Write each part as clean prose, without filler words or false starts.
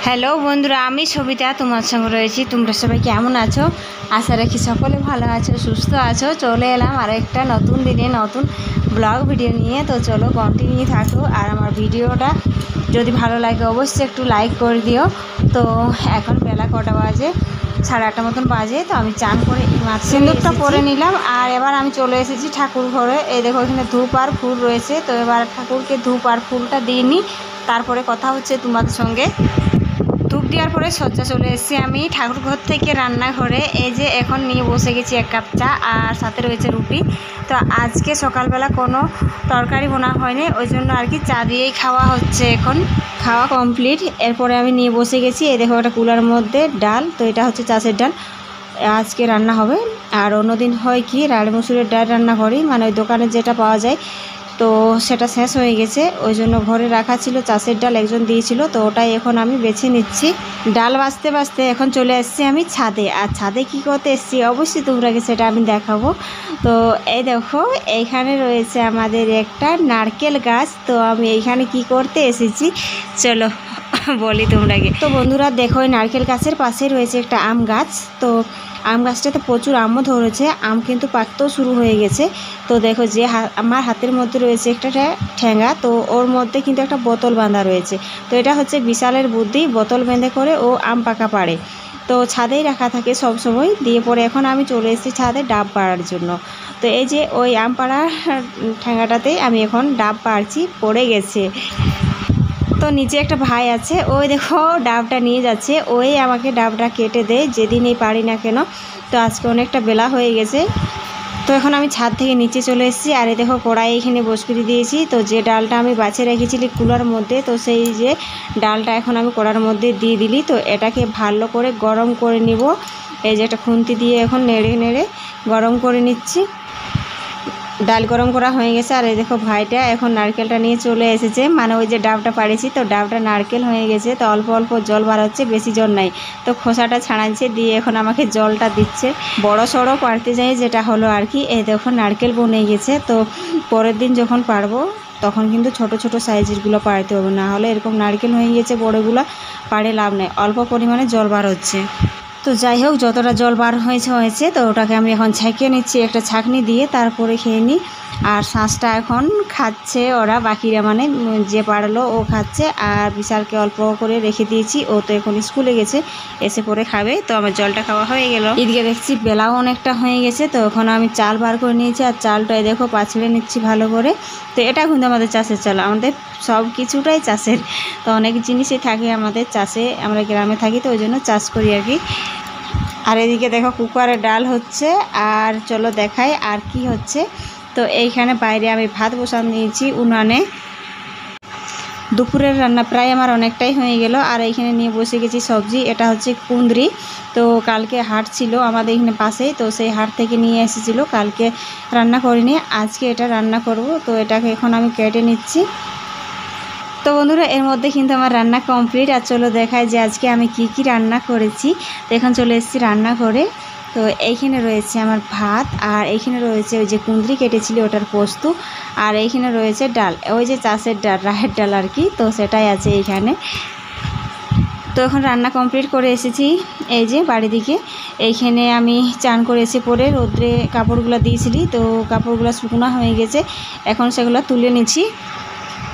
Hello বন্ধুরা, আমি সবিতা তোমার সঙ্গে রয়েছি। তোমরা সবাই কেমন আছো? আশা রাখি সকলে ভালো আছো, সুস্থ আছো। চলে এলাম আর একটা নতুন দিনে নতুন ব্লগ ভিডিও নিয়ে। তো চলো কন্টিনিউ থাকো, আর আমার ভিডিওটা যদি ভালো লাগে অবশ্যই একটু লাইক করে দিও। তো এখন বেলা কটা বাজে? 8:30 মতন বাজে। তো আমি চান করে সিঁদুরটা পরে নিলাম, আর এবার আমি চলে এসেছি ঠাকুর ঘরে। এই দেখো এখানে ধূপ আর ফুল রয়েছে। তো এবার ঠাকুরকে ধূপ আর ফুলটা দিয়ে নিই, তারপরে কথা হচ্ছে তোমাদের সঙ্গে। ধূপ দেওয়ার পরে সজ্জা চলে এসেছি আমি ঠাকুর ঘর থেকে রান্নাঘরে। এই যে এখন নিয়ে বসে গেছি 1 কাপ চা, আর সাথে রয়েছে রুটি। তো আজকে সকালবেলা কোনো তরকারি বোনা হয়নি, ওই জন্য আর কি চা দিয়েই খাওয়া হচ্ছে। এখন খাওয়া কমপ্লিট, এরপরে আমি নিয়ে বসে গেছি। এই দেখো একটা কুলার মধ্যে ডাল, তো এটা হচ্ছে চাষের ডাল আজকে রান্না হবে। আর অন্যদিন হয় কি রাড়ি মুসুরের ডাল রান্না করি, মানে ওই দোকানে যেটা পাওয়া যায়। তো সেটা শেষ হয়ে গেছে, ওই জন্য ঘরে রাখা ছিল চাষের ডাল, একজন দিয়েছিল, তো ওটাই এখন আমি বেছে নিচ্ছি। ডাল বাছতে বাছতে এখন চলে এসেছি আমি ছাদে। আর ছাদে কি করতে এসেছি অবশ্যই তোমরাকে সেটা আমি দেখাবো। তো এই দেখো এইখানে রয়েছে আমাদের একটা নারকেল গাছ। তো আমি এইখানে কি করতে এসেছি চলো বলি তোমরাকে। তো বন্ধুরা দেখো, এই নারকেল গাছের পাশে রয়েছে একটা আম গাছ। তো আম গাছটাতে প্রচুর আমও ধরেছে, আম কিন্তু পাকতেও শুরু হয়ে গেছে। তো দেখো যে আমার হাতের মধ্যে রয়েছে একটা ঠ্যাঙ্গা, তো ওর মধ্যে কিন্তু একটা বোতল বাঁধা রয়েছে। তো এটা হচ্ছে বিশালের বুদ্ধি, বোতল বেঁধে করে ও আম পাকা পাড়ে। তো ছাদেই রাখা থাকে সব সময়, দিয়ে পরে এখন আমি চলে এসেছি ছাদে ডাব পাড়ার জন্য। তো এই যে ওই আম পাড়া ঠ্যাঙ্গাটাতেই আমি এখন ডাব পাড়ছি, পড়ে গেছে। তো নিচে একটা ভাই আছে, ওই দেখো ডাবটা নিয়ে যাচ্ছে, ওই আমাকে ডাবটা কেটে দেয় যেদিনই পারি না কেন। তো আজকে অনেকটা বেলা হয়ে গেছে। তো এখন আমি ছাদ থেকে নিচে চলে এসেছি, আর এই দেখো কড়াই এখানে বসিয়ে দিয়েছি। তো যে ডালটা আমি বাছে রেখেছিলি কুলার মধ্যে, তো সেই যে ডালটা এখন আমি কড়ার মধ্যে দিয়ে দিলি। তো এটাকে ভালো করে গরম করে নিব। এই যে একটা খুন্তি দিয়ে এখন নেড়ে নেড়ে গরম করে নিচ্ছি। ডাল গরম করা হয়ে গেছে, আর এই দেখো ভাইটা এখন নারকেলটা নিয়ে চলে এসেছে, মানে ওই যে ডাবটা পাড়েছি, তো ডাবটা নারকেল হয়ে গেছে। তো অল্প অল্প জল বার হচ্ছে, বেশি জল নাই। তো খোসাটা ছাড়াচ্ছে, দিয়ে এখন আমাকে জলটা দিচ্ছে। বড় সড়ো পাড়তে যাই যেটা হলো আর কি। এই দেখো নারকেল বনে গেছে। তো পরের দিন যখন পারবো তখন কিন্তু ছোট ছোট সাইজেরগুলো পাড়তে হবে, না হলে এরকম নারকেল হয়ে গেছে বড়গুলো পাড়ে লাভ নেই, অল্প পরিমাণে জল বার হচ্ছে। তো যাই হোক, যতটা জল বার হয়েছে তো ওটাকে আমি এখন ছেঁকে নিচ্ছি একটা ছাঁকনি দিয়ে, তারপরে খেয়ে নিই। আর শাঁসটা এখন খাচ্ছে ওরা, বাকিরা মানে যে পারলো ও খাচ্ছে। আর বিশালকে অল্প করে রেখে দিয়েছি, ও তো এখন স্কুলে গেছে, এসে পরে খাবে। তো আমার জলটা খাওয়া হয়ে গেল। এদিকে দেখছি বেলাও অনেকটা হয়ে গেছে। তো এখন আমি চাল বার করে নিয়েছি, আর চালটাই দেখো পাছড়ে নিচ্ছি ভালো করে। তো এটা কিন্তু আমাদের চাষের চাল, আমাদের সব কিছুটাই চাষের। তো অনেক জিনিসই থাকে আমাদের চাষে, আমরা গ্রামে থাকি তো ওই জন্য চাষ করি আর কি। আর এদিকে দেখো কুকারে ডাল হচ্ছে, আর চলো দেখাই আর কি হচ্ছে। তো এইখানে বাইরে আমি ভাত বসান দিয়েছি উনানে। দুপুরের রান্না প্রায় আমার অনেকটাই হয়ে গেল। আর এইখানে নিয়ে বসে গেছি সবজি, এটা হচ্ছে কুঁদরি। তো কালকে হাট ছিল আমাদের এখানে পাশেই, তো সেই হাট থেকে নিয়ে এসেছিলো, কালকে রান্না করিনি, আজকে এটা রান্না করব। তো এটাকে এখন আমি কেটে নিচ্ছি। তো বন্ধুরা এর মধ্যে কিন্তু আমার রান্না কমপ্লিট। আর চলো দেখায় যে আজকে আমি কি কি রান্না করেছি। তো এখন চলে এসেছি রান্না করে। তো এইখানে রয়েছে আমার ভাত, আর এইখানে রয়েছে ওই যে কুঁদরি কেটেছিলি ওটার পোস্ত, আর এইখানে রয়েছে ডাল, ওই যে চাষের ডাল, রাহের ডাল আর কি, তো সেটাই আছে এইখানে। তো এখন রান্না কমপ্লিট করে এসেছি এই যে বাড়ি দিকে। এইখানে আমি চান করে এসে পরে রোদ্রে কাপড়গুলো দিয়েছিলি, তো কাপড়গুলো শুকনো হয়ে গেছে, এখন সেগুলো তুলে নিচ্ছি।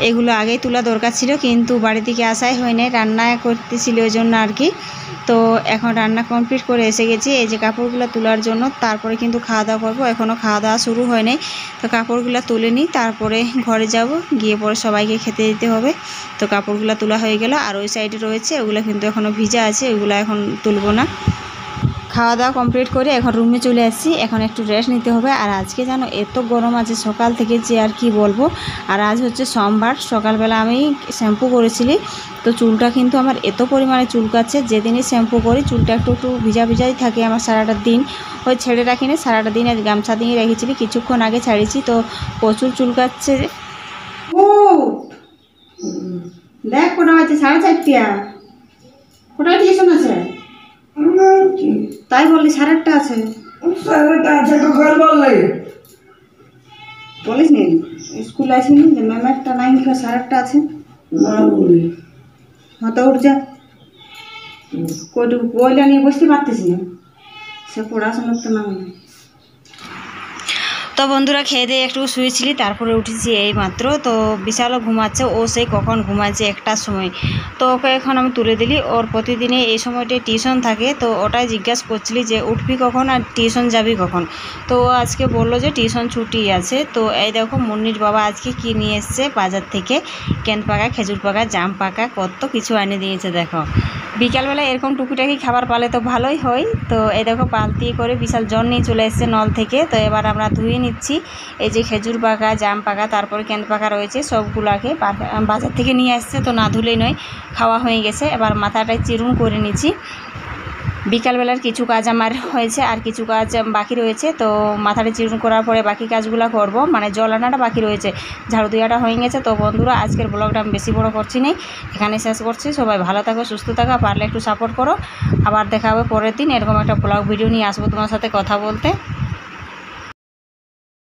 এগুলো আগেই তোলা দরকার ছিল, কিন্তু বাড়ি থেকে আসাই হয় নাই, রান্না করতেছিল ওই জন্য আর কি। তো এখন রান্না কমপ্লিট করে এসে গেছি এই যে কাপড়গুলো তোলার জন্য, তারপরে কিন্তু খাওয়া দাওয়া করবো। এখনও খাওয়া দাওয়া শুরু হয় নাই। তো কাপড়গুলো তুলে নিই, তারপরে ঘরে যাব, গিয়ে পরে সবাইকে খেতে দিতে হবে। তো কাপড়গুলো তোলা হয়ে গেল, আর ওই সাইডে রয়েছে ওগুলো কিন্তু এখনও ভিজা আছে, ওগুলো এখন তুলব না। খাওয়া দাওয়া কমপ্লিট করে এখন রুমে চলে আসছি, এখন একটু রেস্ট নিতে হবে। আর আজকে জানো এত গরম আছে সকাল থেকে যে আর কি বলবো। আর আজ হচ্ছে সোমবার, সকালবেলা আমি শ্যাম্পু করেছিলি, তো চুলটা কিন্তু আমার এত পরিমাণে চুলকাচ্ছে, যেদিনই শ্যাম্পু করি চুলটা একটু একটু ভিজা ভিজাই থাকে আমার সারাটা দিন। ওই ছেড়ে রাখিনি, সারাটা দিন আজ গামছা দিয়ে রেখেছিলি, কিছুক্ষণ আগে ছাড়িয়েছি, তো প্রচুর চুলকাচ্ছে। দেখ কোটা আছে 4:30, কোটায় টিউশন আছে তাই বললি? 8:30 আছে, বলিস নি স্কুল আসিনি যে ম্যাম একটা 9 থেকে 8:30 আছে। হ্যাঁ তো উঠ যা, কইটুকু বইলে নিয়ে বসতে পারতেছি না, সে পড়াশোনার তো নাম নেই। তো বন্ধুরা খেয়ে দিয়ে একটু শুয়েছিলি, তারপরে উঠেছি এই মাত্র। তো বিশালও ঘুমাচ্ছে, ও সেই কখন ঘুমাচ্ছে 1টার সময়। তো ওকে এখন আমি তুলে দিলি। ওর প্রতিদিনে এই সময়টায় টিউশন থাকে, তো ওটাই জিজ্ঞাসা করছিলি যে উঠবি কখন আর টিউশন যাবি কখন। তো ও আজকে বললো যে টিউশন ছুটি আছে। তো এই দেখো মুন্নির বাবা আজকে কি নিয়ে এসছে বাজার থেকে, কেন পাকা, খেজুর পাকা, জাম পাকা, কত কিছু এনে দিয়েছে দেখো। বিকালবেলা এরকম টুকিটাকি খাবার পালে তো ভালোই হয়। তো এই দেখো বালতি করে বিশাল জল নিয়ে চলে এসছে নল থেকে। তো এবার আমরা ধুয়ে নিচ্ছি। এই যে খেজুর পাকা, জাম পাকা, তারপরে কেন পাকা রয়েছে, সবগুলাকে বাজার থেকে নিয়ে আসছে, তো না ধুলেই নয়, খাওয়া হয়ে গেছে। এবার মাথাটায় চিরুন করে নিচ্ছি। বিকালবেলার কিছু কাজ আমার হয়েছে, আর কিছু কাজ বাকি রয়েছে। তো মাথাটা চিরুন করার পরে বাকি কাজগুলো করব, মানে জল আনাটা বাকি রয়েছে, ঝাড়ু দেওয়াটা হয়ে গেছে। তো বন্ধুরা আজকের ব্লগটা আমি বেশি বড় করছি না, এখানে শেষ করছি। সবাই ভালো থাকো, সুস্থ থাকো, পারলে একটু সাপোর্ট করো। আবার দেখা হবে পরের দিন, এরকম একটা ব্লগ ভিডিও নিয়ে আসবো তোমার সাথে কথা বলতে।